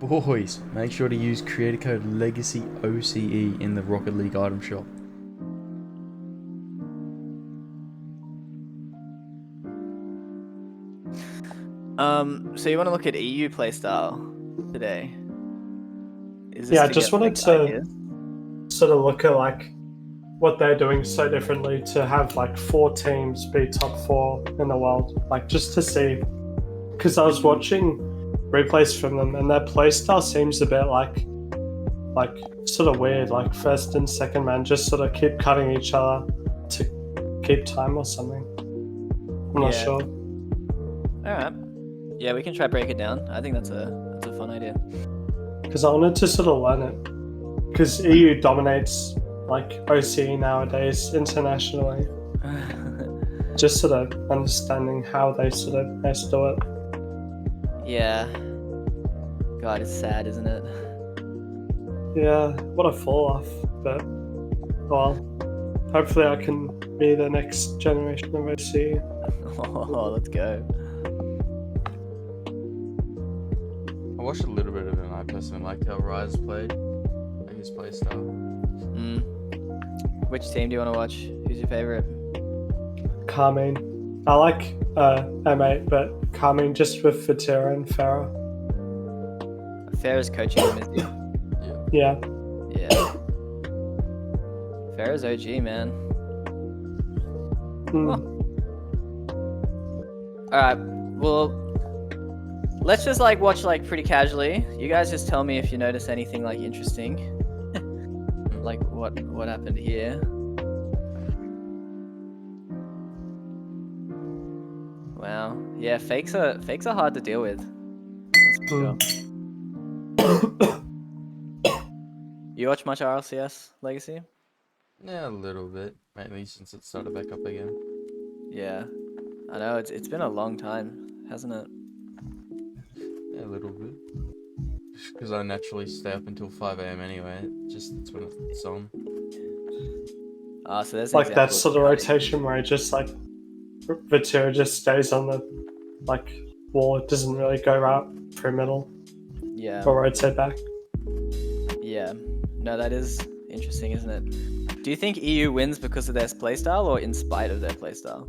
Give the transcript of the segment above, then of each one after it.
Boys, make sure to use creator code Legacy OCE in the Rocket League item shop. So you want to look at EU playstyle today? I just wanted to sort of look at like what they're doing so differently to have like 4 teams be top 4 in the world, like just to see, because I was watching replays from them and their playstyle seems a bit like sort of weird, like first and second man just sort of keep cutting each other to keep time or something. I'm not sure. Alright. Yeah, we can try break it down. I think that's a fun idea. Because I wanted to sort of learn it. Because EU dominates like OCE nowadays internationally. Just sort of understanding how they sort of best do it. Yeah. God, it's sad, isn't it? Yeah, what a fall off. But, well, hopefully I can be the next generation of OCE. Oh, let's go. I watched a little bit of him. I personally liked how Rise played, like his play style. Which team do you want to watch? Who's your favorite? Carmine. I like M8, but Carmine just with Fatira and Farah. Farah's coaching him, is he? Yeah. Yeah. Farah's OG, man. Alright, well, let's just like watch like pretty casually. You guys just tell me if you notice anything like interesting. Like what happened here. Wow. Yeah, fakes are hard to deal with. That's for sure. You watch much RLCS Legacy? Yeah, a little bit, mainly since it started back up again. Yeah. I know, it's been a long time, hasn't it? Yeah, a little bit. Because I naturally stay up until 5 AM anyway. That's when it's on. So there's like that sort of rotation where it just like Vatira just stays on the like wall. It doesn't really go right through middle. Yeah. Or rotate back. Yeah. No, that is interesting, isn't it? Do you think EU wins because of their playstyle or in spite of their playstyle?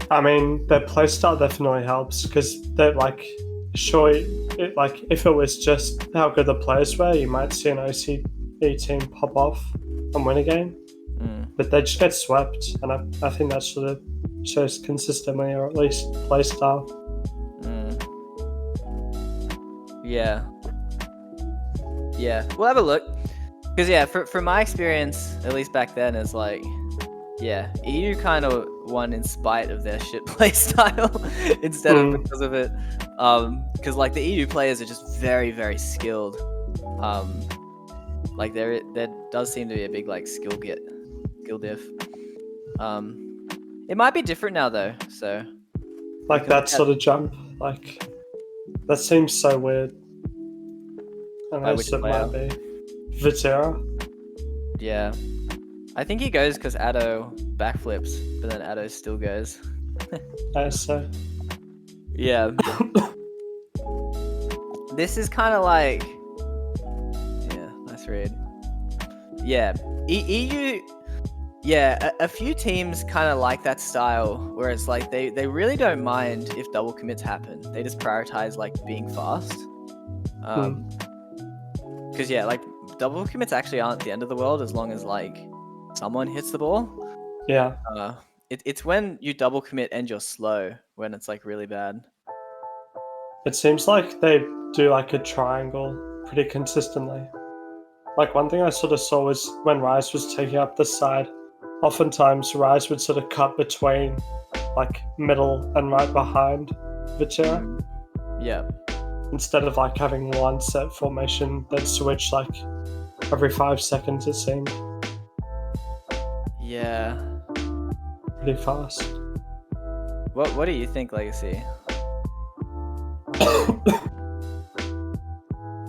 I mean, their playstyle definitely helps because they're like, sure, if it was just how good the players were, you might see an OCE team pop off and win a game. But they just get swept, and I think that sort of shows consistently, or at least playstyle. Yeah. Yeah, we'll have a look. Because yeah, from my experience, at least back then, is like, yeah, EU kind of won in spite of their shit playstyle instead of because of it. Because like the EU players are just very, very skilled. Like there does seem to be a big like skill diff. It might be different now though. So like that sort of jump, like that seems so weird. I know it might be Vatira. Yeah. I think he goes because Addo backflips, but then Addo still goes. So. Yeah. This is kind of like... Yeah, nice read. Yeah. EU... Yeah, a few teams kind of like that style, where it's like they really don't mind if double commits happen. They just prioritize like being fast. Because yeah, like double commits actually aren't the end of the world as long as like someone hits the ball. Yeah. It's when you double commit and you're slow when it's like really bad. It seems like they do like a triangle pretty consistently. Like one thing I sort of saw was when Rise was taking up the side, oftentimes Rise would sort of cut between like middle and right behind Vatira. Yeah. Instead of like having one set formation, they'd switch like every 5 seconds, it seemed. Yeah. Pretty fast. What do you think, Legacy?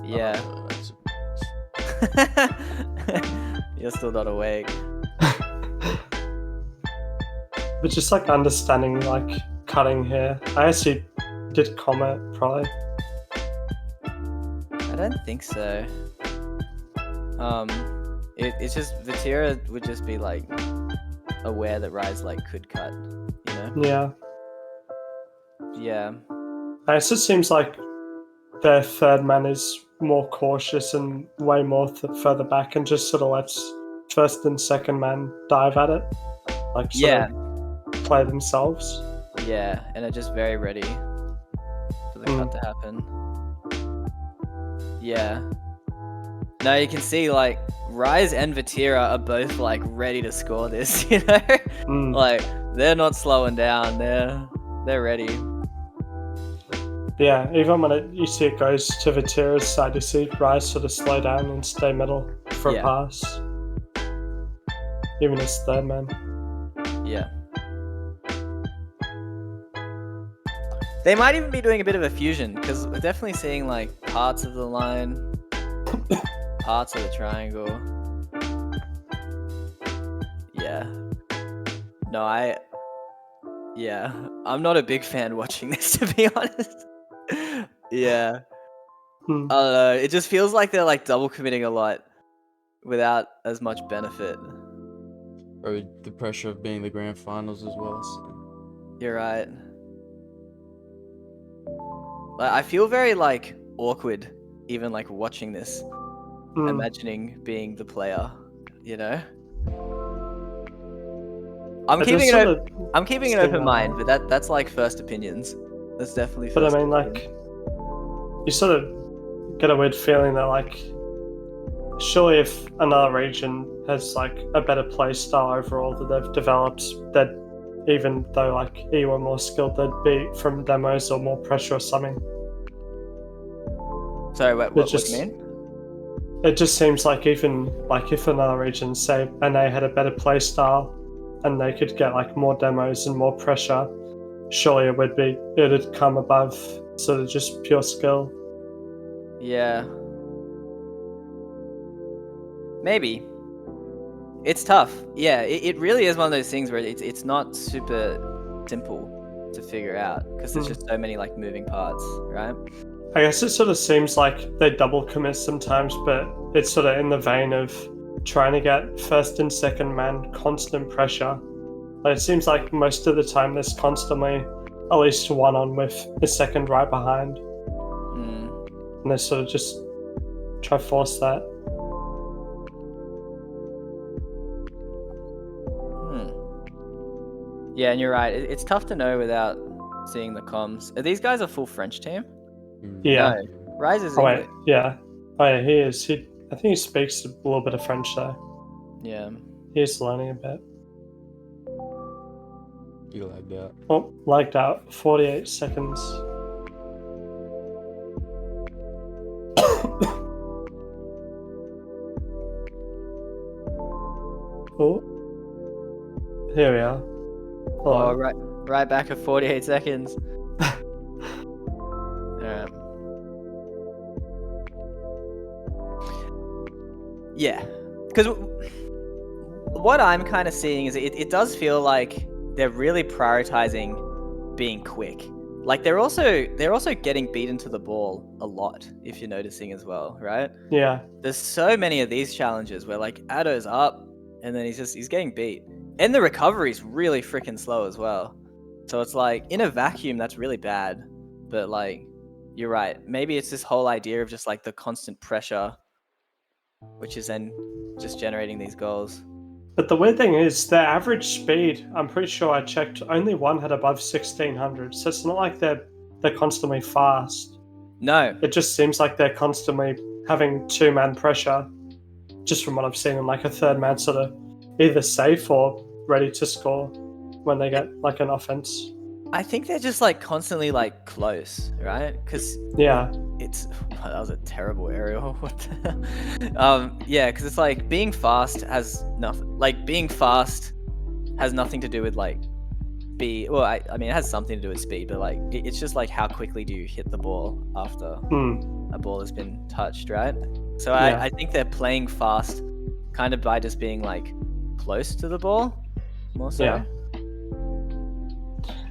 Yeah. You're still not awake. But just like understanding like cutting here. I actually did comment probably. I don't think so. It's just Vatira would just be like aware that Rise like could cut, you know? Yeah. Yeah. I guess it seems like their third man is more cautious and way more further back and just sort of lets first and second man dive at it. Like sort of play themselves. Yeah, and are just very ready for the cut to happen. Yeah. No, you can see like Rise and Vatira are both like ready to score this, you know? Like they're not slowing down. They're ready. Yeah, even when you see it goes to Vatira's side, you see Rise sort of slow down and stay middle for a pass. Even his third man. Yeah. They might even be doing a bit of a fusion, because we're definitely seeing like parts of the line, parts of the triangle. Yeah. No, I'm not a big fan watching this, to be honest. Yeah. I don't know. It just feels like they're like double committing a lot without as much benefit. Or the pressure of being the grand finals as well. So. You're right. Like, I feel very like awkward, even like watching this, imagining being the player. You know. I'm keeping an open mind, but that's like first opinions. That's definitely. But I mean, like, you sort of get a weird feeling that like, surely if another region has like a better play style overall that they've developed, that even though like EU are more skilled, they'd be from demos or more pressure or something. Sorry, what do you mean? It just seems like even like if another region, say NA, had a better play style and they could get like more demos and more pressure, surely it'd come above sort of just pure skill. Yeah. Maybe. It's tough. Yeah, it really is one of those things where it's not super simple to figure out because there's just so many like moving parts, right? I guess it sort of seems like they double commit sometimes, but it's sort of in the vein of trying to get first and second man constant pressure. Like, it seems like most of the time there's constantly at least one on with the second right behind. And they sort of just try to force that. Yeah, and you're right. It's tough to know without seeing the comms. Are these guys a full French team? Yeah. No. Rise is English. English. Yeah. Oh yeah, he is. I think he speaks a little bit of French though. Yeah. He's learning a bit. You lagged out. Oh, lagged out. 48 seconds. Oh. Here we are. Oh, right back at 48 seconds. Alright. Yeah. Because what I'm kind of seeing is it does feel like they're really prioritizing being quick. Like they're also getting beaten to the ball a lot, if you're noticing as well, right? Yeah. There's so many of these challenges where like Addo's up and then he's getting beat. And the recovery's really freaking slow as well. So it's like in a vacuum that's really bad. But like you're right. Maybe it's this whole idea of just like the constant pressure, which is then just generating these goals. But the weird thing is, their average speed, I'm pretty sure I checked, only one had above 1600. So it's not like they're constantly fast. No. It just seems like they're constantly having two-man pressure, just from what I've seen, and like a third man sort of either safe or ready to score when they get like an offense. I think they're just like constantly like close, right? Because yeah, that was a terrible aerial. What the yeah, because it's like being fast has nothing. Like being fast has nothing to do with like speed. Well, I mean it has something to do with speed, but like it's just like how quickly do you hit the ball after a ball has been touched, right? So yeah. I think they're playing fast, kind of by just being like close to the ball, more so. Yeah.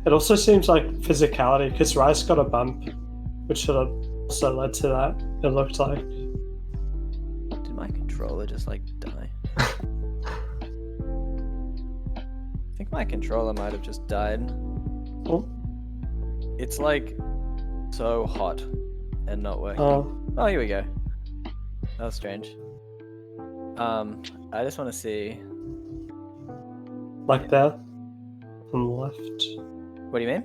It also seems like physicality, because Rice got a bump, which sort of also led to that, it looked like. Did my controller just like die? I think my controller might have just died. Oh. It's like so hot and not working. Oh, here we go. That was strange. I just want to see. Like there? On the left? What do you mean?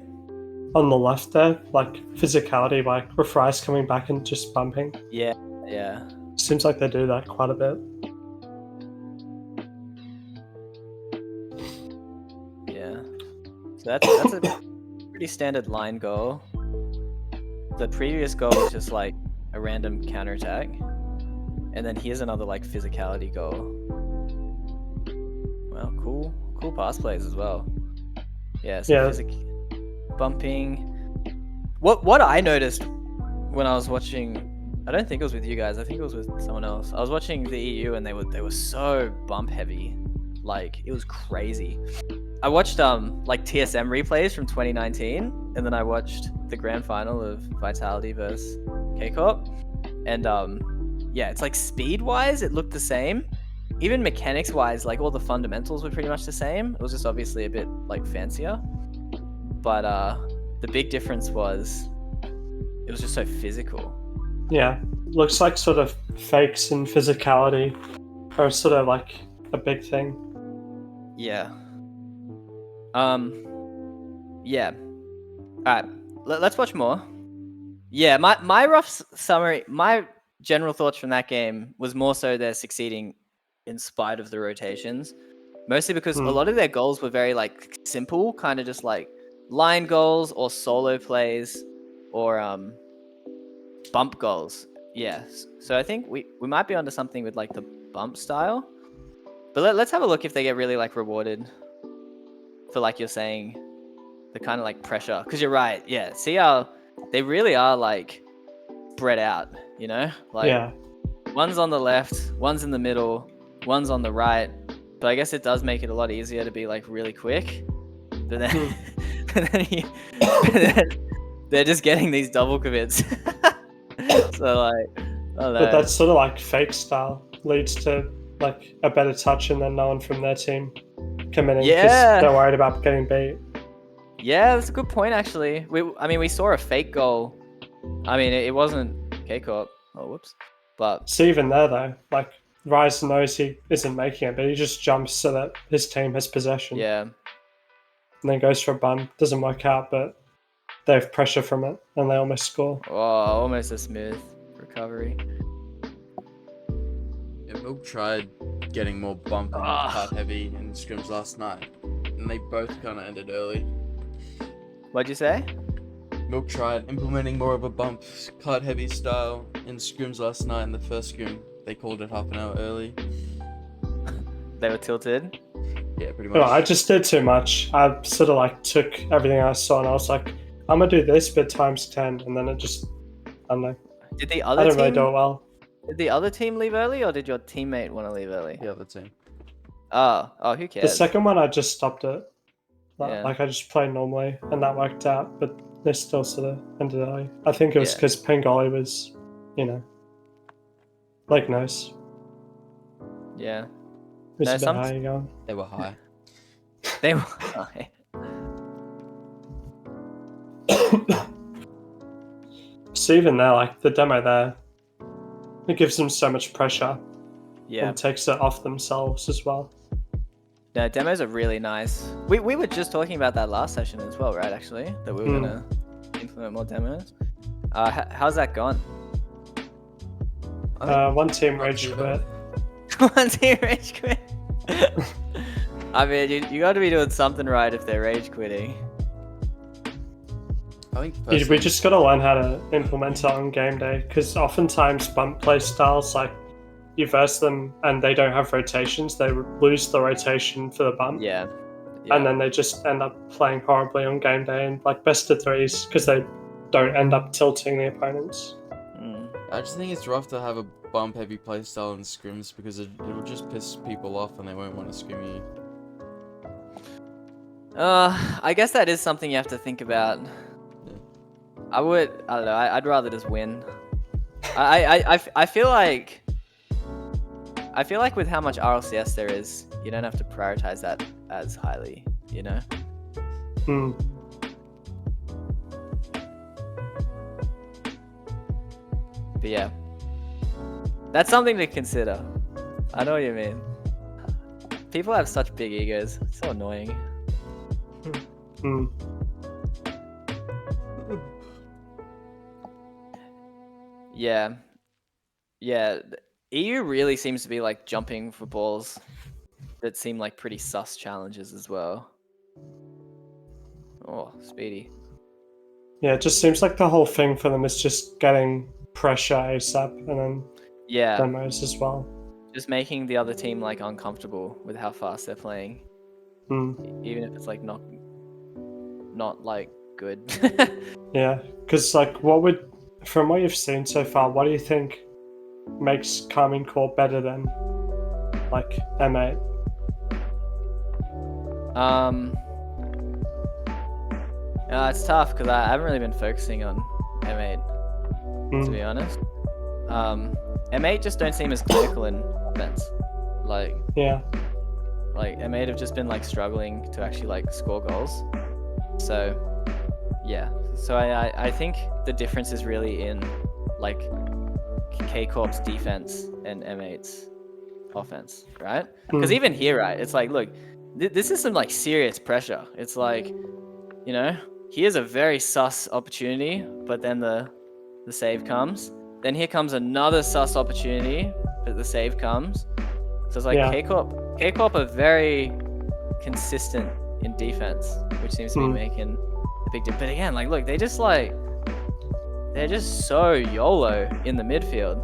On the left there, like physicality, like with Rice coming back and just bumping. Yeah. Seems like they do that quite a bit. Yeah. So that's a pretty standard line goal. The previous goal was just like a random counterattack. And then here's another like physicality goal. Well, cool pass plays as well. Yeah, so bumping. What I noticed when I was watching, I don't think it was with you guys, I think it was with someone else. I was watching the EU and they were so bump heavy. Like it was crazy. I watched like TSM replays from 2019 and then I watched the grand final of Vitality versus K-Corp. And yeah, it's like speed wise it looked the same. Even mechanics wise, like all the fundamentals were pretty much the same. It was just obviously a bit like fancier. But the big difference was it was just so physical. Yeah, looks like sort of fakes and physicality are sort of like a big thing. Yeah. Yeah. Alright, let's watch more. Yeah, my rough summary, my general thoughts from that game was more so they're succeeding in spite of the rotations. Mostly because a lot of their goals were very like simple, kind of just like line goals or solo plays or bump goals. Yeah. So I think we might be onto something with like the bump style. But let's have a look if they get really like rewarded for like you're saying the kind of like pressure. Because you're right. Yeah. See how they really are like spread out, you know? Like Yeah. one's on the left, one's in the middle, one's on the right. But I guess it does make it a lot easier to be like really quick. But then, they're just getting these double commits. So like, I don't know. But that's sort of like fake style leads to like a better touch and then no one from their team committing because they're worried about getting beat. Yeah, that's a good point actually. We saw a fake goal. I mean, it wasn't K-Corp. Oh, whoops. But see, even there though, like Rise knows he isn't making it, but he just jumps so that his team has possession. Yeah. And then goes for a bump. Doesn't work out, but they have pressure from it and they almost score. Oh, almost a smooth recovery. Yeah, Milk tried getting more bump and cut heavy in scrims last night, and they both kind of ended early. What'd you say? Milk tried implementing more of a bump, cut heavy style in scrims last night. In the first scrim, they called it half an hour early. They were tilted? Yeah, pretty much. No, I just did too much. I sort of like took everything I saw and I was like, I'm gonna do this, but times 10, and then it just, I don't know. Did the other I don't team really do it well. Did the other team leave early, or did your teammate want to leave early? The other team. Oh, who cares? The second one, I just stopped it. Yeah. Like I just played normally, and that worked out. But they still sort of ended early. I think it was because Pangoli was, you know, like nice. Yeah. It was No, a bit high going. They were high. They were high. So even there, like the demo there, it gives them so much pressure. Yeah. And takes it off themselves as well. No, demos are really nice. We were just talking about that last session as well, right? Actually, that we were gonna implement more demos. How's that gone? One team rage quit. One team rage quit. I mean, you got to be doing something right if they're rage quitting. I think We just got to learn how to implement it on game day, because oftentimes bump play styles, like you verse them and they don't have rotations, they lose the rotation for the bump. Yeah. And then they just end up playing horribly on game day and like best of threes because they don't end up tilting the opponents. I just think it's rough to have a bump heavy playstyle in scrims because it'll just piss people off and they won't want to scrim you. I guess that is something you have to think about. I don't know. I'd rather just win. I feel like with how much RLCS there is, you don't have to prioritize that as highly, you know? But yeah, that's something to consider. I know what you mean. People have such big egos. It's so annoying. Yeah. EU really seems to be like jumping for balls that seem like pretty sus challenges as well. Oh, speedy. Yeah, it just seems like the whole thing for them is just getting pressure ASAP and then demos as well. Just making the other team like uncomfortable with how fast they're playing. Even if it's like not like good. Yeah, because like from what you've seen so far, what do you think makes Carmine Corp better than like M8? It's tough because I haven't really been focusing on M8 to be honest. M8 just don't seem as clinical in offense. Like M8 have just been like struggling to actually like score goals. So I think the difference is really in like K Corp's defense and M8's offense, right? Because even here, right, it's like, look, this is some like serious pressure. It's like, you know, here's a very sus opportunity, but then the save comes. Then here comes another sus opportunity, but the save comes. So it's like K Corp are very consistent in defense, which seems to be making a big difference. But again, like, look, they're just so YOLO in the midfield.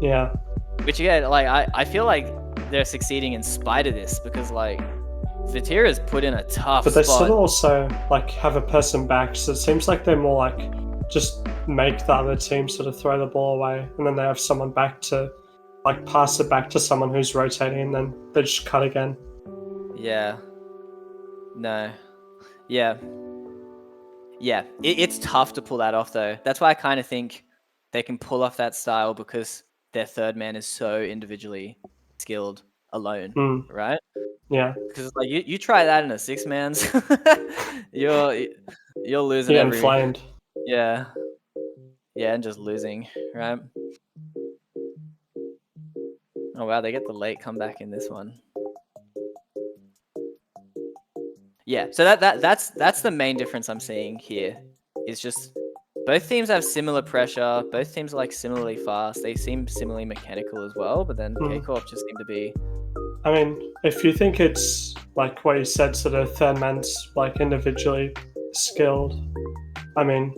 Yeah. Which again, like, I feel like they're succeeding in spite of this because like Vatira's put in a tough But they spot. still also like have a person back, so it seems like they're more like just make the other team sort of throw the ball away, and then they have someone back to like pass it back to someone who's rotating, and then they just cut again. Yeah. No. Yeah. It's tough to pull that off though. That's why I kind of think they can pull off that style because their third man is so individually skilled alone, right? Yeah. Because like you try that in a 6-man's, you're losing every. Inflamed. Yeah, and just losing, right? Oh wow, they get the late comeback in this one. Yeah, so that's the main difference I'm seeing here. Is just both teams have similar pressure. Both teams are like similarly fast. They seem similarly mechanical as well. But then K Corp just seem to be. I mean, if you think it's like what you said, sort of third man's like individually skilled, I mean,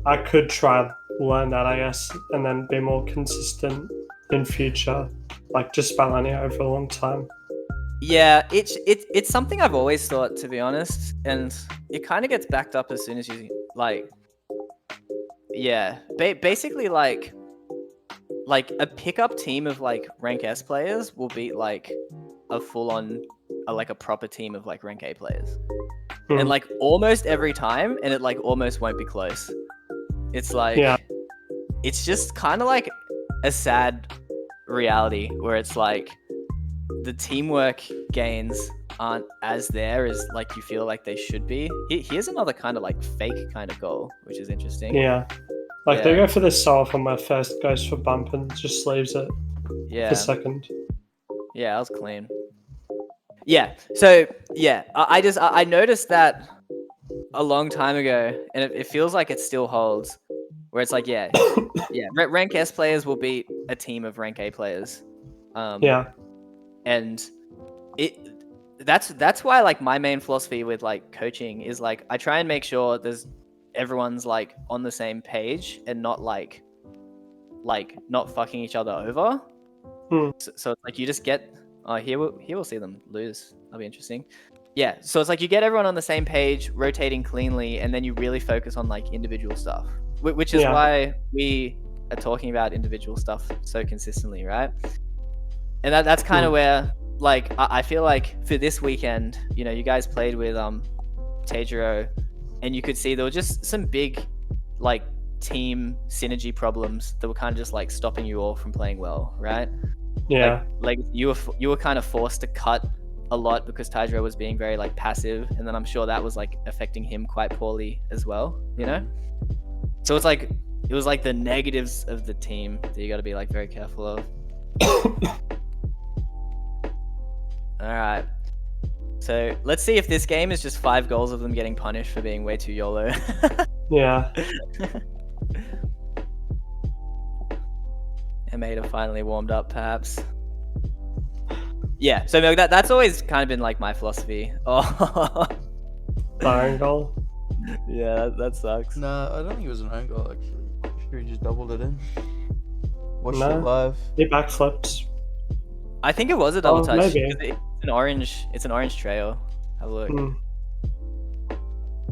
I could try learn that, I guess, and then be more consistent in future, like just by learning it over a long time. Yeah, it's something I've always thought, to be honest, and it kind of gets backed up as soon as you like. Yeah, basically like a pickup team of like rank S players will beat like a full-on like a proper team of like rank A players, and like almost every time, and it like almost won't be close. It's like it's just kind of like a sad reality where it's like the teamwork gains aren't as there as like you feel like they should be. Here's another kind of like fake kind of goal, which is interesting. Yeah. Like they go for this so often where first goes for bump and just leaves it for second. Yeah, that was clean. Yeah. So yeah, I noticed that a long time ago, and it feels like it still holds. Where it's like, rank S players will beat a team of rank A players. And that's why like my main philosophy with like coaching is like I try and make sure everyone's like on the same page and not like not fucking each other over. So it's like you just get here we'll see them lose. That'll be interesting. Yeah, so it's like you get everyone on the same page, rotating cleanly, and then you really focus on like individual stuff, which is why we are talking about individual stuff so consistently, right? And that's kind of where like I feel like for this weekend, you know, you guys played with Tejiro and you could see there were just some big like team synergy problems that were kind of just like stopping you all from playing well, right? Yeah. Like you were kind of forced to cut a lot because Tajiro was being very like passive, and then I'm sure that was like affecting him quite poorly as well, you know? So it was like the negatives of the team that you got to be like very careful of. All right. So let's see if this game is just 5 goals of them getting punished for being way too YOLO. Yeah. Emeda finally warmed up, perhaps. Yeah, so Milk, that's always kind of been like my philosophy. Oh, Iron goal. yeah, that sucks. Nah, I don't think it was an own goal actually. I'm sure he just doubled it in. Watched No. it live. He backflipped. I think it was a double touch. Maybe. It's an orange trail. Have a look. Mm.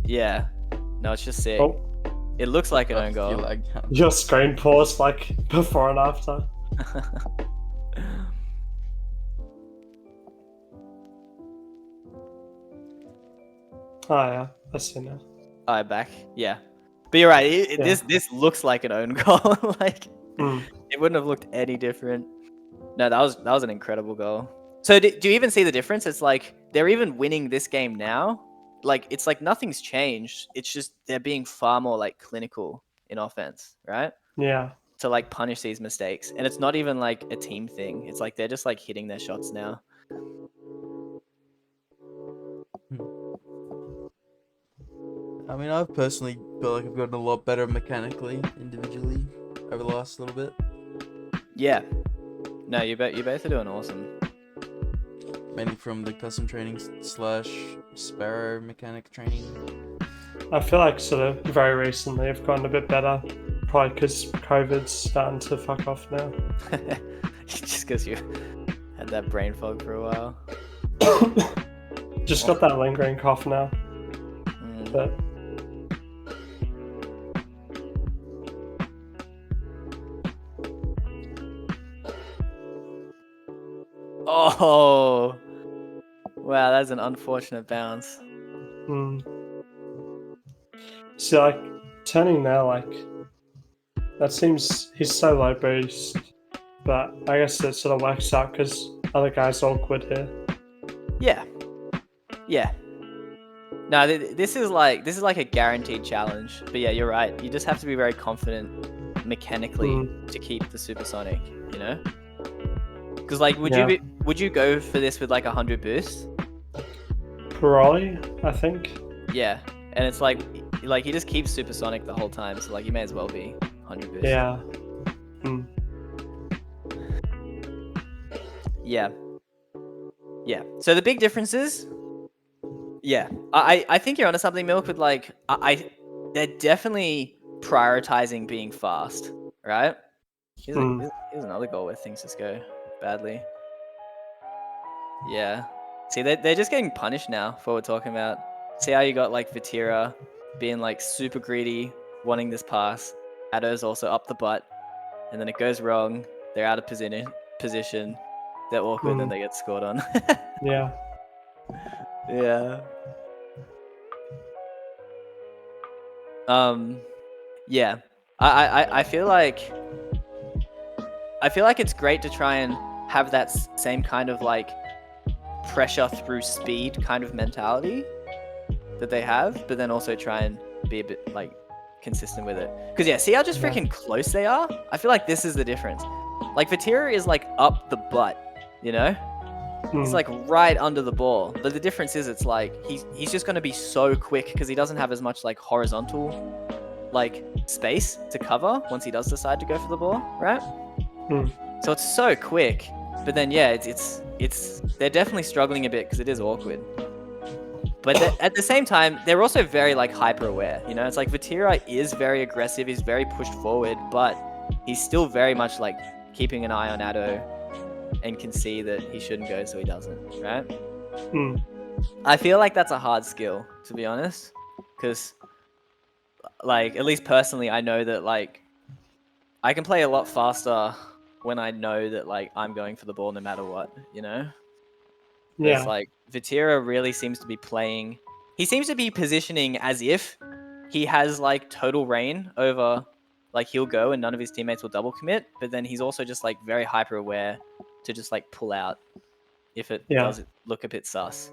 Yeah. No, it's just sick. Oh, It looks like an own You goal. lagged out. your screen paused like before and after. Oh yeah, I see now. Alright, back. Yeah. But you're right. Yeah. This looks like an own goal. Like Mm. it wouldn't have looked any different. No, that was an incredible goal. So do you even see the difference? It's like they're even winning this game now. Like it's like nothing's changed. It's just they're being far more like clinical in offense, right? Yeah. To like punish these mistakes. And it's not even like a team thing. It's like they're just like hitting their shots now. I mean, I've personally feel like I've gotten a lot better mechanically, individually, over the last little bit. Yeah. No, you both are doing awesome. Mainly from the custom training / Sparrow mechanic training. I feel like sort of very recently I've gotten a bit better. Probably because COVID's starting to fuck off now. Just because you had that brain fog for a while. Just got that lingering cough now. Mm. But Oh, wow, that's an unfortunate bounce. see, like turning now, like that seems he's so low boost, but I guess it sort of works out because other guys are awkward here. Yeah, yeah. No, this is like a guaranteed challenge. But yeah, you're right. You just have to be very confident mechanically to keep the supersonic. You know, because like, would you go for this with like 100 boost? Probably, I think. Yeah, and it's like he just keeps supersonic the whole time. So like, you may as well be 100 boost. Yeah. Mm. Yeah. Yeah. So the big difference is, yeah, I think you're onto something, Milk, with like, they're definitely prioritizing being fast, right? Here's another goal where things just go badly. Yeah. See, they're just getting punished now for what we're talking about. See how you got like Vatira being like super greedy, wanting this pass. Addo's also up the butt, and then it goes wrong. They're out of position. They're awkward, and then they get scored on. Yeah. Yeah. Yeah. I feel like it's great to try and have that same kind of like pressure through speed kind of mentality that they have, but then also try and be a bit like consistent with it. Because yeah, see how just freaking close they are? I feel like this is the difference. Like Vatira is like up the butt, you know? He's like right under the ball. But the difference is it's like he's just going to be so quick because he doesn't have as much like horizontal like space to cover once he does decide to go for the ball, right? So it's so quick. But then yeah, it's they're definitely struggling a bit because it is awkward. But at the same time, they're also very like hyper aware, you know? It's like Vatira is very aggressive, he's very pushed forward, but he's still very much like keeping an eye on Addo and can see that he shouldn't go, so he doesn't, right? I feel like that's a hard skill, to be honest, because like, at least personally, I know that like I can play a lot faster when I know that like I'm going for the ball no matter what, you know? Yeah. It's like Vatira really seems to be playing he seems to be positioning as if he has like total reign over, like he'll go and none of his teammates will double commit, but then he's also just like very hyper aware to just like pull out if it does look a bit sus.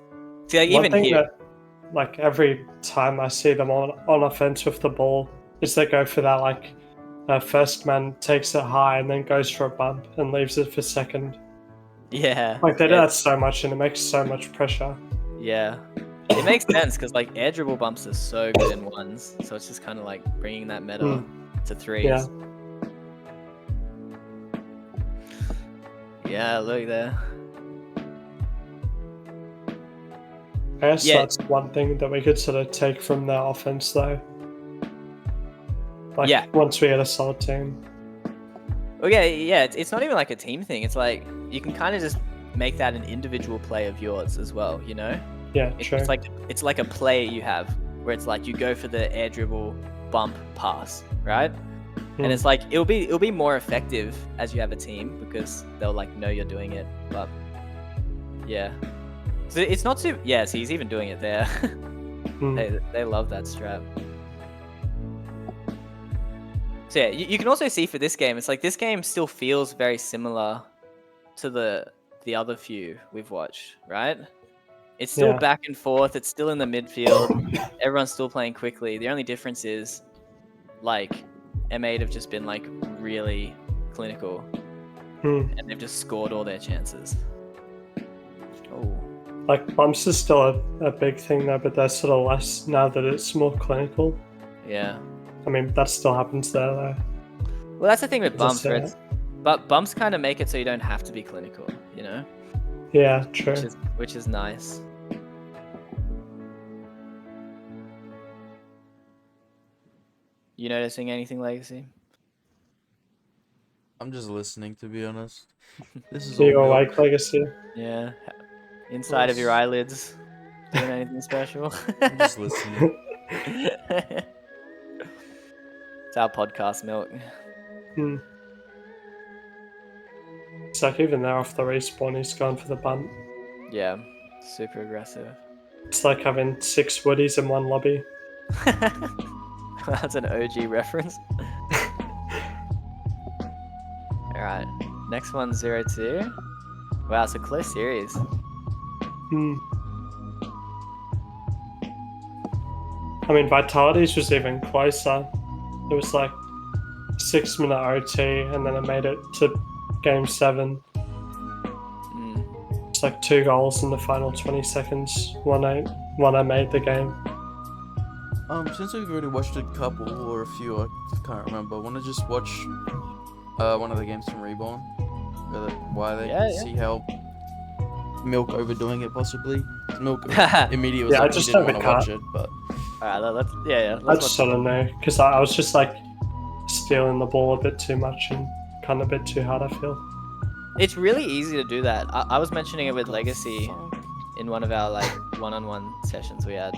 See, like One even thing here, that, like, every time I see them on offense with the ball is they go for that, like, first man takes it high and then goes for a bump and leaves it for second. yeah, Like, they do that so much and it makes so much pressure. yeah. It makes sense because like air dribble bumps are so good in ones, so it's just kind of like bringing that meta to threes. Yeah. Yeah, look there. I guess that's one thing that we could sort of take from their offense, though. Like, once we had a solid team. Well, yeah. It's not even like a team thing. It's like you can kind of just make that an individual play of yours as well, you know? Yeah, true. It's like a play you have where it's like you go for the air dribble, bump, pass, right? And it's like it'll be more effective as you have a team because they'll like know you're doing it. But yeah, so it's not too. Yeah, so he's even doing it there. They love that strap. So yeah, you can also see for this game, it's like this game still feels very similar to the other few we've watched, right? It's still back and forth. It's still in the midfield. Everyone's still playing quickly. The only difference is, like, M8 have just been, like, really clinical. And they've just scored all their chances. Oh. Like, bumps is still a big thing, though, but they're sort of less now that it's more clinical. Yeah. I mean, that still happens there, though. Well, that's the thing with bumps, where but bumps kind of make it so you don't have to be clinical, you know? Yeah, true. Which is nice. You noticing anything, Legacy? I'm just listening, to be honest. This is Do you all like Legacy? Yeah. Inside of your eyelids. Doing anything special? I'm just listening. It's our podcast milk. It's like even there off the respawn, he's gone for the bump. Yeah, super aggressive. It's like having 6 woodies in one lobby. That's an OG reference. Alright, next one 0-2. Wow, it's a close series. I mean, Vitality's was even closer. It was like 6-minute OT, and then it made it to Game 7. It's like 2 goals in the final 20 seconds. One I made the game. Since we've already watched a couple or a few, I can't remember. I want to just watch one of the games from Reborn. Why they see how Milk overdoing it possibly. Milk immediately was like, I just he didn't have want to watch it, but alright, let's I just sort of know because I was just like stealing the ball a bit too much and kind of a bit too hard, I feel. It's really easy to do that. I was mentioning it with Legacy in one of our like one-on-one sessions we had,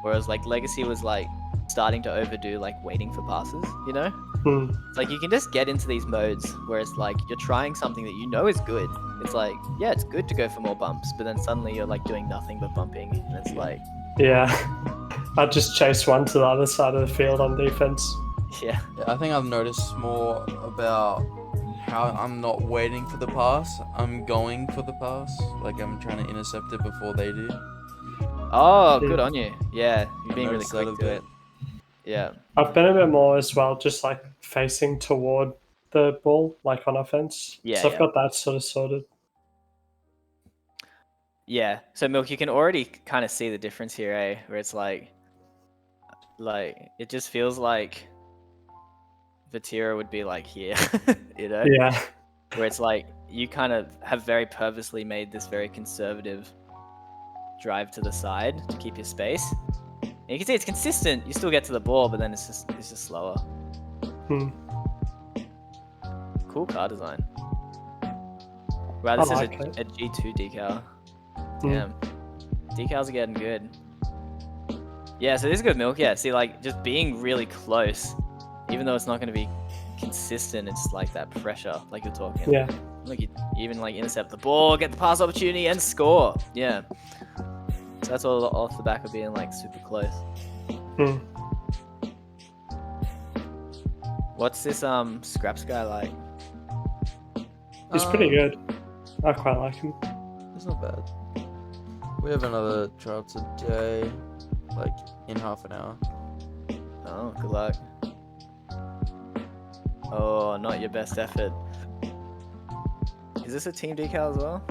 whereas like Legacy was like starting to overdo like waiting for passes, you know? It's like you can just get into these modes where it's like you're trying something that you know is good. It's like, yeah, it's good to go for more bumps, but then suddenly you're like doing nothing but bumping, and it's like, yeah, I just chase one to the other side of the field on defense. Yeah, I think I've noticed more about how I'm not waiting for the pass. I'm going for the pass. Like I'm trying to intercept it before they do. Oh, good on you. Yeah, you're being really quick to it. Yeah. I've been a bit more as well, just like facing toward the ball, like on offense. Yeah. So I've got that sort of sorted. Yeah. So Milk, you can already kind of see the difference here, eh? Where it's like it just feels like Vatira would be like here, you know? Yeah. Where it's like you kind of have very purposely made this very conservative drive to the side to keep your space. And you can see it's consistent. You still get to the ball, but then it's just slower. Cool car design. Wow, this is a G2 decal. Damn. Decals are getting good. Yeah, so this is good, Milk. Yeah, see, like, just being really close, even though it's not going to be consistent, it's like that pressure, like you're talking. Yeah. Like, you even, like, intercept the ball, get the pass opportunity, and score. Yeah. So that's all off the back of being like super close. Hmm. What's this Scraps guy like? He's pretty good. I quite like him. It's not bad. We have another trial today, like in half an hour. Oh, good luck. Oh, not your best effort. Is this a team decal as well?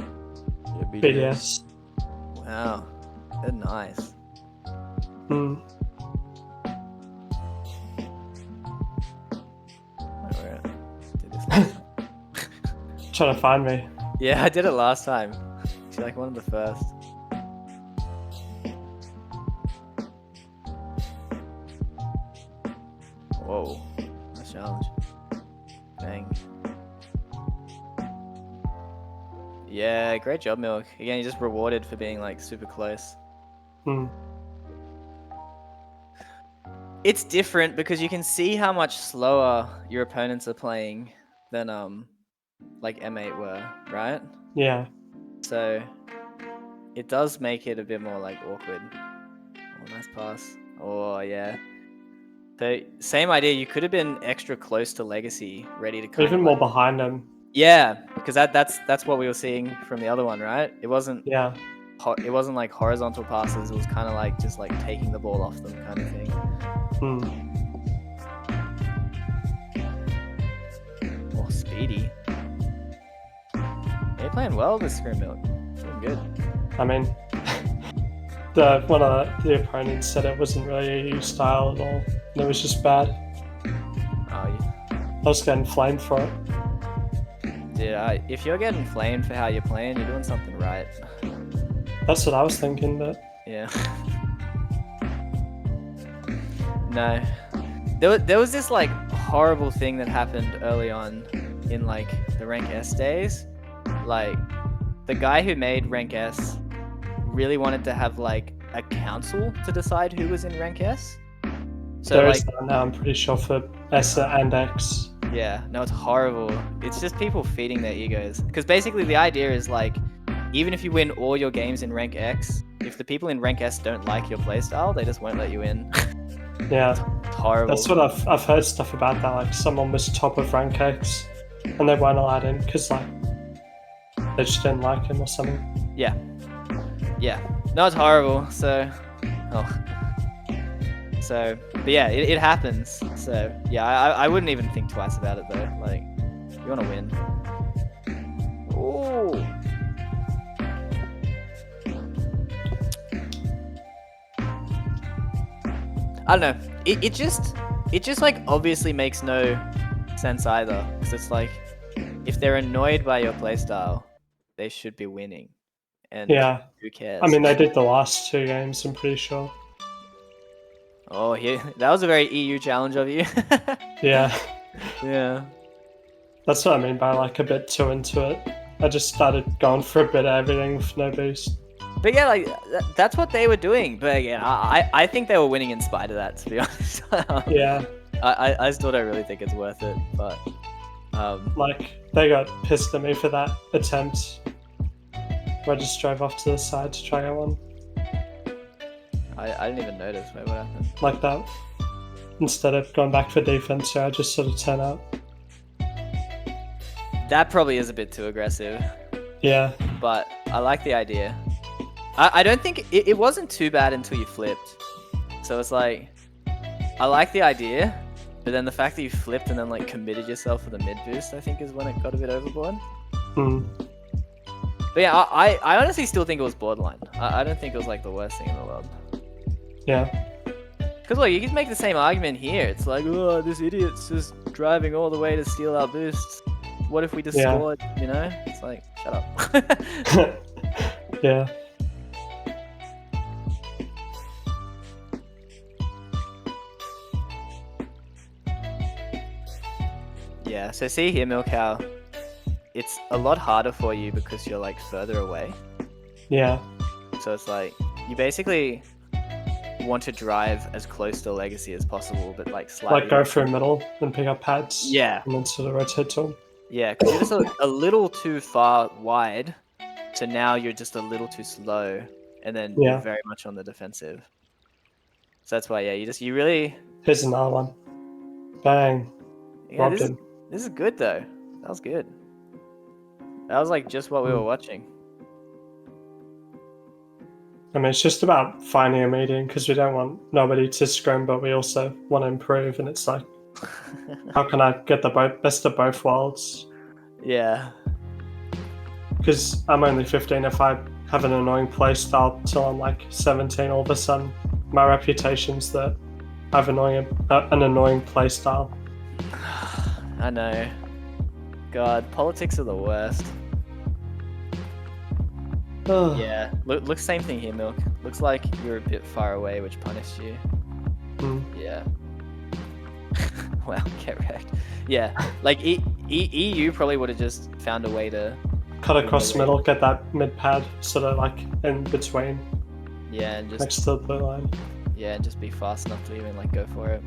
Yeah, BDS. Wow, they're nice. Hmm. Did this last time. Trying to find me. Yeah, I did it last time. She's like one of the first. Whoa, nice challenge. Dang. Yeah, great job, Milk. Again, you're just rewarded for being like super close. Hmm. It's different because you can see how much slower your opponents are playing than like M8 were, right? Yeah. So it does make it a bit more like awkward. Oh, nice pass. Oh yeah. So same idea. You could have been extra close to Legacy, ready to kind Even of more like... behind him. Yeah, because that's what we were seeing from the other one, right? It wasn't. Yeah. It wasn't like horizontal passes. It was kind of like just like taking the ball off them, kind of thing. Hmm. Oh, speedy. They're playing well this scrim milk. Doing good. I mean, one of the opponents said it wasn't really EU style at all, and it was just bad. Oh, yeah. I was getting flamed for it. Dude, if you're getting flamed for how you're playing, you're doing something right. That's what I was thinking, but Yeah. No. There was this like horrible thing that happened early on in like the Rank S days. Like the guy who made Rank S really wanted to have like a council to decide who was in Rank S. So there like is that now, I'm pretty sure, for S and X. yeah, no, it's horrible. It's just people feeding their egos. Because basically the idea is like, even if you win all your games in Rank X, if the people in Rank S don't like your playstyle, they just won't let you in. Yeah. It's horrible. That's what I've heard stuff about that. Like someone was top of Rank X, and they weren't allowed in because like they just didn't like him or something. Yeah. Yeah. No, it's horrible. So, but yeah, it happens. So yeah, I wouldn't even think twice about it though. Like, you want to win. Oh. I don't know. It just like obviously makes no sense either. Because it's like, if they're annoyed by your playstyle, they should be winning. And yeah, who cares? I mean, they did the last 2 games, I'm pretty sure. Oh, that was a very EU challenge of you. Yeah. Yeah. That's what I mean by like a bit too into it. I just started going for a bit of everything with no boost. But yeah, like that's what they were doing. But again, I think they were winning in spite of that, to be honest. Yeah. I still don't really think it's worth it, but like they got pissed at me for that attempt. I just drove off to the side to try one. I didn't even notice. Wait, what happened? Like that. Instead of going back for defense, so I just sort of turn out. That probably is a bit too aggressive. Yeah. But I like the idea. I don't think it wasn't too bad until you flipped. So it's like, I like the idea, but then the fact that you flipped and then like committed yourself for the mid boost, I think is when it got a bit overboard. Hmm. But yeah, I honestly still think it was borderline. I don't think it was like the worst thing in the world. Yeah. Because look, you can make the same argument here. It's like, oh, this idiot's just driving all the way to steal our boosts. What if we just scored, you know? It's like, shut up. Yeah. Yeah, so see here, Milkow, it's a lot harder for you because you're like further away. Yeah. So it's like, you basically want to drive as close to Legacy as possible, but like slightly... Like go through middle and pick up pads. Yeah. And then sort of rotate to them. Yeah, because you're just a little too far wide, so now you're just a little too slow, and then you're very much on the defensive. So that's why, you really. Here's another one. Bang. Yeah, this is good though. That was good. That was like just what we were watching. I mean, it's just about finding a medium because we don't want nobody to scrim, but we also want to improve. And it's like, how can I get the best of both worlds? Yeah. Because I'm only 15. If I have an annoying playstyle till I'm like 17, all of a sudden my reputation's that I have an annoying playstyle. I know. God, politics are the worst. Yeah, look, same thing here, Milk. Looks like you're a bit far away, which punished you. Yeah. Wow, get wrecked. Yeah, like EU probably would have just found a way to cut across the middle, get that mid pad sort of like in between. Yeah, and just next to the blue line. Yeah, and just be fast enough to even like go for it.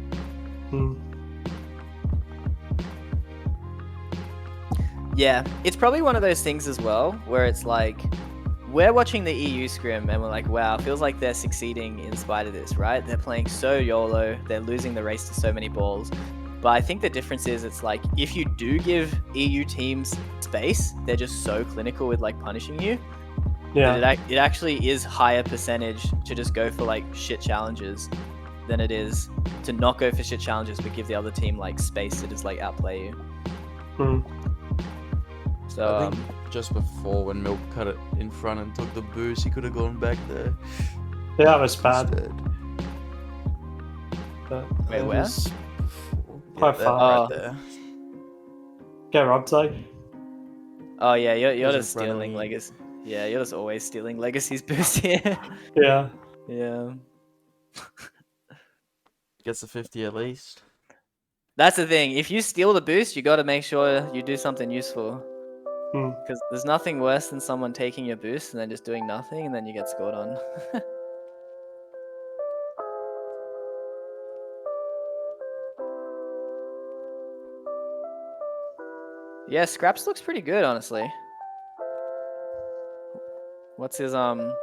Yeah, it's probably one of those things as well where it's like we're watching the EU scrim and we're like, wow, feels like they're succeeding in spite of this, right? They're playing so YOLO, they're losing the race to so many balls. But I think the difference is it's like if you do give EU teams space, they're just so clinical with like punishing you. Yeah. It actually is higher percentage to just go for like shit challenges than it is to not go for shit challenges but give the other team like space to just like outplay you. So I think just before when Milk cut it in front and took the boost, he could have gone back there. Yeah, that was bad. Wait, where? Quite far. Right there. Get robbed though. Oh yeah, you're just stealing Legacy. Yeah, you're just always stealing Legacy's boost here. Yeah. Yeah. Gets a 50 at least. That's the thing. If you steal the boost, you got to make sure you do something useful. Because there's nothing worse than someone taking your boost and then just doing nothing and then you get scored on. Yeah, Scraps looks pretty good, honestly. What's his Can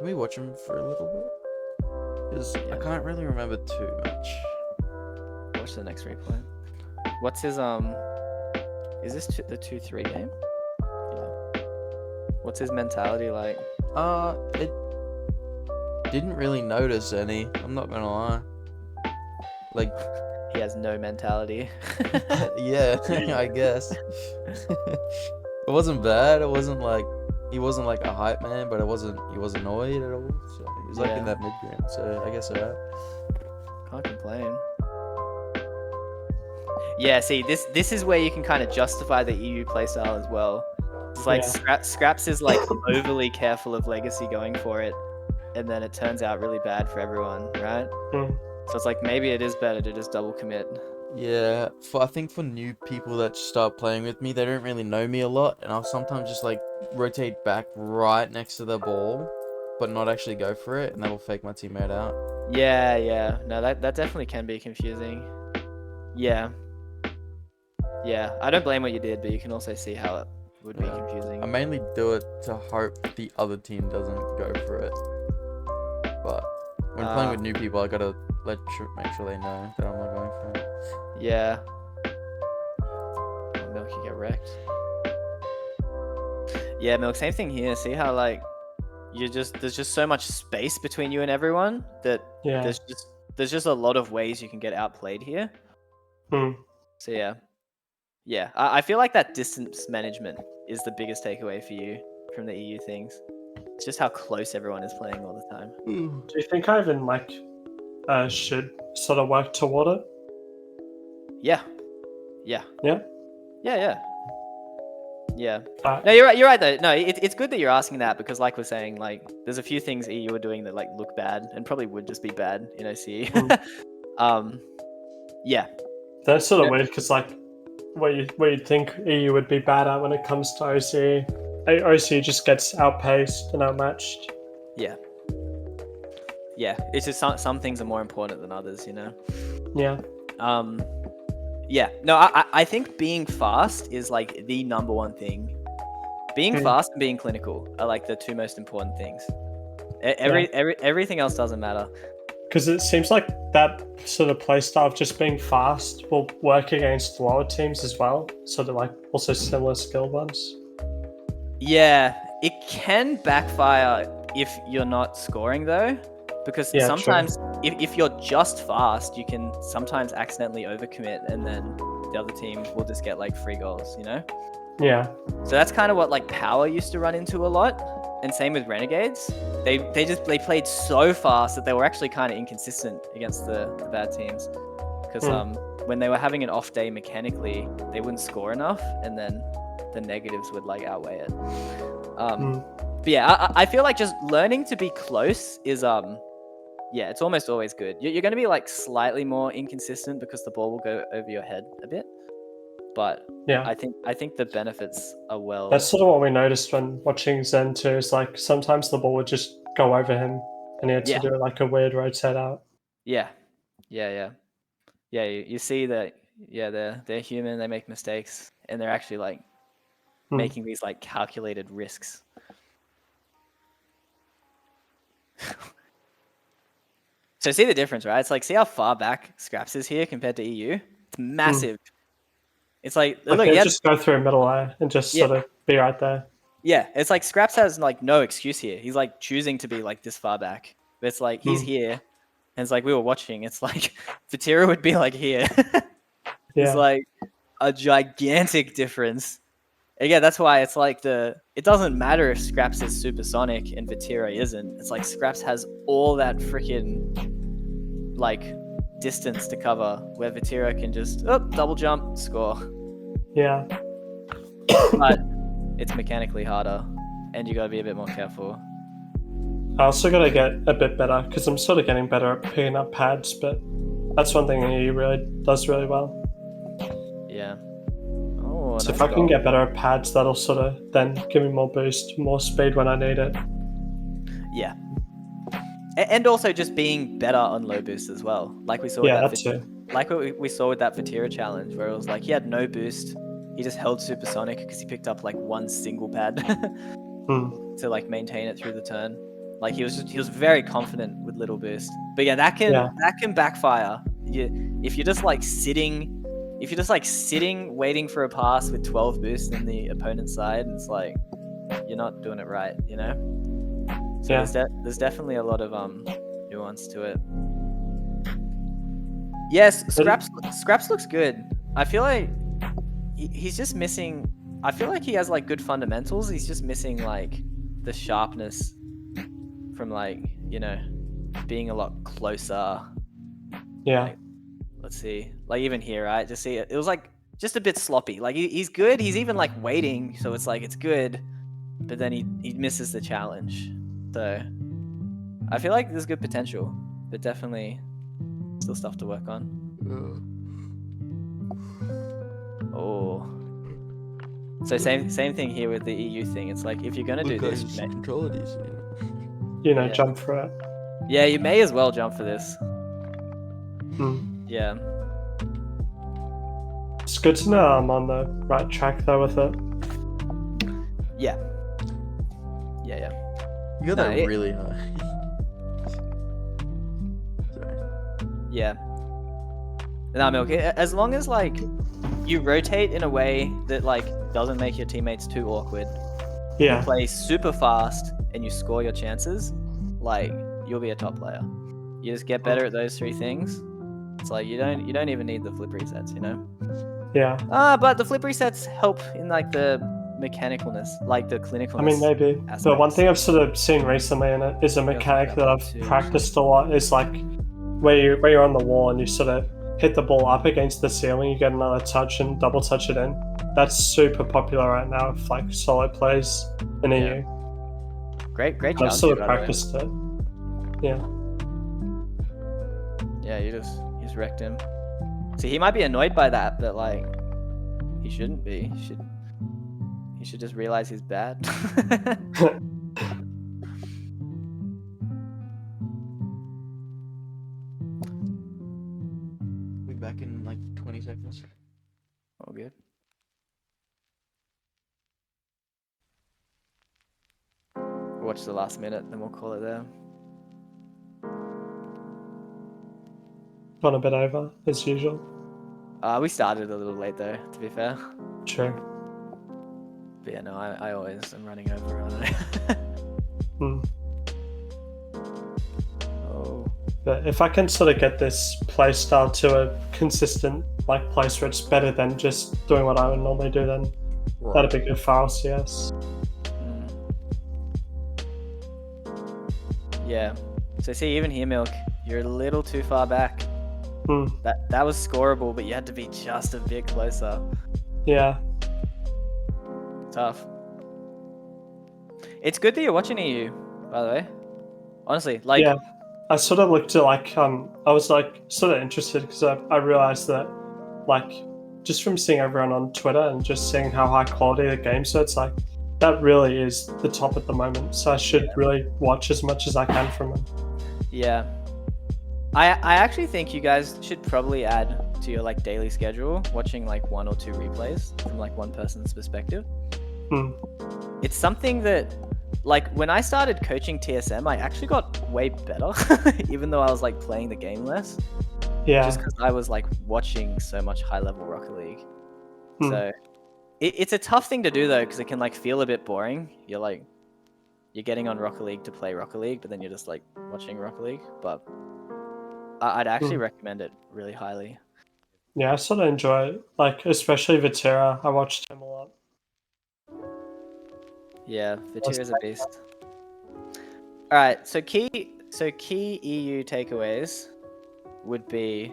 we watch him for a little bit? Because I can't really remember too much. Watch the next replay. What's his Is this the 2-3 game? Yeah. What's his mentality like? It didn't really notice any. I'm not gonna lie. Like, he has no mentality. Yeah, I guess. It wasn't bad. It wasn't like he wasn't like a hype man, but he wasn't annoyed at all. So he was like in that mid game. So I guess alright. Can't complain. Yeah, see, this is where you can kind of justify the EU playstyle as well. It's like Scraps is like overly careful of Legacy going for it, and then it turns out really bad for everyone, right? So it's like maybe it is better to just double commit. Yeah, I think for new people that start playing with me, they don't really know me a lot, and I'll sometimes just like rotate back right next to the ball, but not actually go for it, and that will fake my teammate out. Yeah. No, that definitely can be confusing. Yeah, I don't blame what you did, but you can also see how it would be confusing. I mainly do it to hope the other team doesn't go for it. But when playing with new people, I gotta make sure they know that I'm not going for it. Yeah. Milk, you get wrecked. Yeah, Milk, same thing here. See how like there's just so much space between you and everyone that there's just a lot of ways you can get outplayed here. So yeah, I feel like that distance management is the biggest takeaway for you from the EU things. It's just how close everyone is playing all the time. Do you think I even like should sort of work toward it? Yeah. Yeah. No, you're right though. No, it's good that you're asking that because, like we're saying, like there's a few things EU are doing that like look bad and probably would just be bad in OCE. Yeah. That's sort of weird because like what you'd think EU would be bad at when it comes to OCE. OCE just gets outpaced and outmatched. Yeah. It's just some things are more important than others, you know. Yeah. Yeah. No, I think being fast is like the number one thing Being fast and being clinical are like the two most important things. Everything else doesn't matter. Because it seems like that sort of play style of just being fast will work against lower teams as well. Sort of like also similar skill ones. Yeah, it can backfire if you're not scoring though. Because sometimes if you're just fast, you can sometimes accidentally overcommit and then the other team will just get like free goals, you know? Yeah. So that's kind of what like Power used to run into a lot. And same with Renegades. They played so fast that they were actually kind of inconsistent against the bad teams. Because when they were having an off day mechanically, they wouldn't score enough and then the negatives would like outweigh it. But yeah, I feel like just learning to be close is yeah, it's almost always good. You're going to be like slightly more inconsistent because the ball will go over your head a bit, but yeah, I think the benefits are well. That's sort of what we noticed when watching Zen too. Is like sometimes the ball would just go over him, and he had to do like a weird rotate out. Yeah. You see that. Yeah, they're human. They make mistakes, and they're actually like making these like calculated risks. So see the difference, right? It's like, see how far back Scraps is here compared to EU? It's massive. It's like look, they just go through middle air and just sort of be right there. Yeah, it's like Scraps has like no excuse here. He's like choosing to be like this far back. But it's like he's here, and it's like we were watching. It's like Vatira would be like here. It's like a gigantic difference. Again, that's why it's like it doesn't matter if Scraps is supersonic and Vatira isn't. It's like Scraps has all that freaking like distance to cover where Vatira can just double jump, score. Yeah. But it's mechanically harder and you gotta be a bit more careful. I also gotta get a bit better because I'm sort of getting better at picking up pads, but that's one thing he really does really well. Yeah. So if I can get better at pads, that'll sort of then give me more boost, more speed when I need it. Yeah. And also just being better on low boost as well. Like we saw like what we saw with that Vatira challenge where it was like he had no boost. He just held supersonic because he picked up like one single pad to like maintain it through the turn. Like he was very confident with little boost. But yeah, that can backfire. If you're just like sitting waiting for a pass with 12 boost in the opponent's side, it's like you're not doing it right, you know? So there's definitely a lot of nuance to it. Yes, Scraps looks good. I feel like he's just missing. I feel like he has like good fundamentals. He's just missing like the sharpness from like, you know, being a lot closer. Yeah. Like, let's see. Like even here, right? Just see it. It was like just a bit sloppy. Like he's good. He's even like waiting, so it's like it's good, but then he misses the challenge. So I feel like there's good potential, but definitely still stuff to work on. Oh. So same thing here with the EU thing. It's like if you're gonna do this, control it easy. You know, jump for it. Yeah, you may as well jump for this. Yeah. It's good to know I'm on the right track though with it. Yeah. You got that really high. Sorry. Yeah. Nah, Milk, as long as like you rotate in a way that like doesn't make your teammates too awkward. Yeah. You play super fast and you score your chances, like you'll be a top player. You just get better at those three things. It's like you don't even need the flip resets, you know? Yeah. But the flip resets help in like the mechanicalness, like the clinicalness. I mean, maybe. Aspects. The one thing I've sort of seen recently in it is a mechanic that I've practiced a lot is like where you're on the wall and you sort of hit the ball up against the ceiling, you get another touch and double touch it in. That's super popular right now with like solo plays in EU. Great challenge. I've sort of practiced it. Yeah. Yeah, you just wrecked him. See, he might be annoyed by that, but like he shouldn't be. He should just realize he's bad. Be back in like 20 seconds. All good. watch the last minute, then we'll call it there. Gone a bit over, as usual. We started a little late though, to be fair. True. But yeah, no, I always am running over, aren't I? Oh. But if I can sort of get this play style to a consistent like place where it's better than just doing what I would normally do, then that'd be good for OCS. Yeah. So see, even here, Milk, you're a little too far back. That was scoreable, but you had to be just a bit closer. Yeah. Tough. It's good that you're watching EU, by the way. Honestly, like. Yeah. I sort of looked at like I was like sort of interested because I realized that like just from seeing everyone on Twitter and just seeing how high quality the game, so it's like that really is the top at the moment. So I should really watch as much as I can from them. Yeah. I actually think you guys should probably add to your like daily schedule watching like 1 or 2 replays from like one person's perspective. It's something that like when I started coaching TSM, I actually got way better, even though I was like playing the game less. Yeah. Just because I was like watching so much high level Rocket League. So it's a tough thing to do though, because it can like feel a bit boring. You're getting on Rocket League to play Rocket League, but then you're just like watching Rocket League. But I'd actually recommend it really highly. Yeah, I sort of enjoy it. Like especially Vatira, I watched him a lot. Yeah, Vatira's a beast. All right, so key EU takeaways would be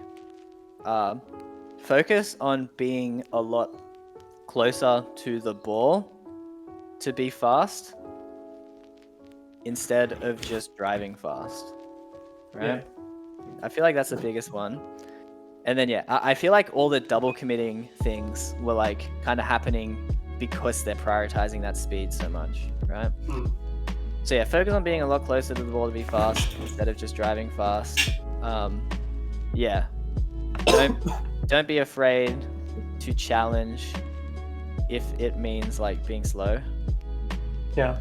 focus on being a lot closer to the ball to be fast instead of just driving fast, right? Yeah. I feel like that's the biggest one. And then yeah, I feel like all the double committing things were like kind of happening because they're prioritizing that speed so much, right? So yeah, focus on being a lot closer to the ball to be fast instead of just driving fast. Yeah, don't be afraid to challenge if it means like being slow. Yeah.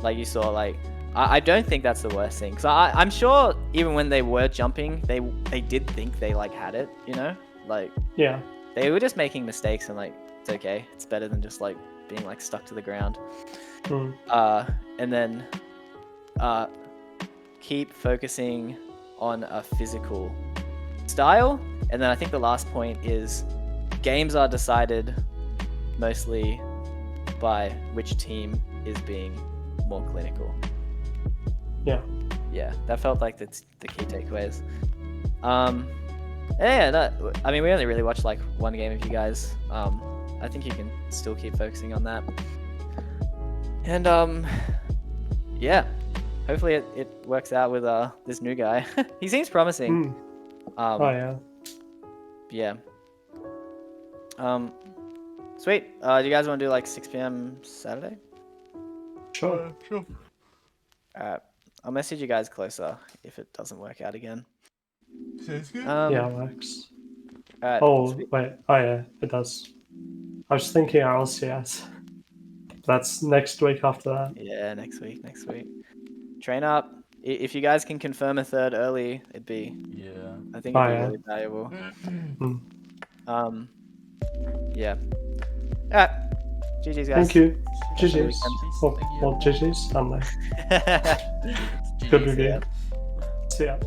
Like you saw, like I don't think that's the worst thing, because I'm sure even when they were jumping, they did think they like had it, you know, like Yeah. they were just making mistakes, and like it's okay, it's better than just like being like stuck to the ground. And then keep focusing on a physical style. And then I think the last point is games are decided mostly by which team is being more clinical. Yeah, that felt like that's the key takeaways. Yeah, I mean, we only really watched like one game of you guys. I think you can still keep focusing on that. And yeah, hopefully it works out with this new guy. He seems promising. Oh yeah. Yeah. Sweet. Do you guys want to do like 6 p.m. Saturday? Sure. All right. I'll message you guys closer if it doesn't work out again. Sounds good. Yeah, it works. All right. Oh wait. Oh yeah, it does. I was thinking LCS. That's next week after that. Yeah, next week. Train up. If you guys can confirm a third early, it'd be. Yeah. I think it'd be really valuable. Yeah. All right. GG's, guys. Thank you. GG's. Well, GG's. I don't know. Good review. See ya.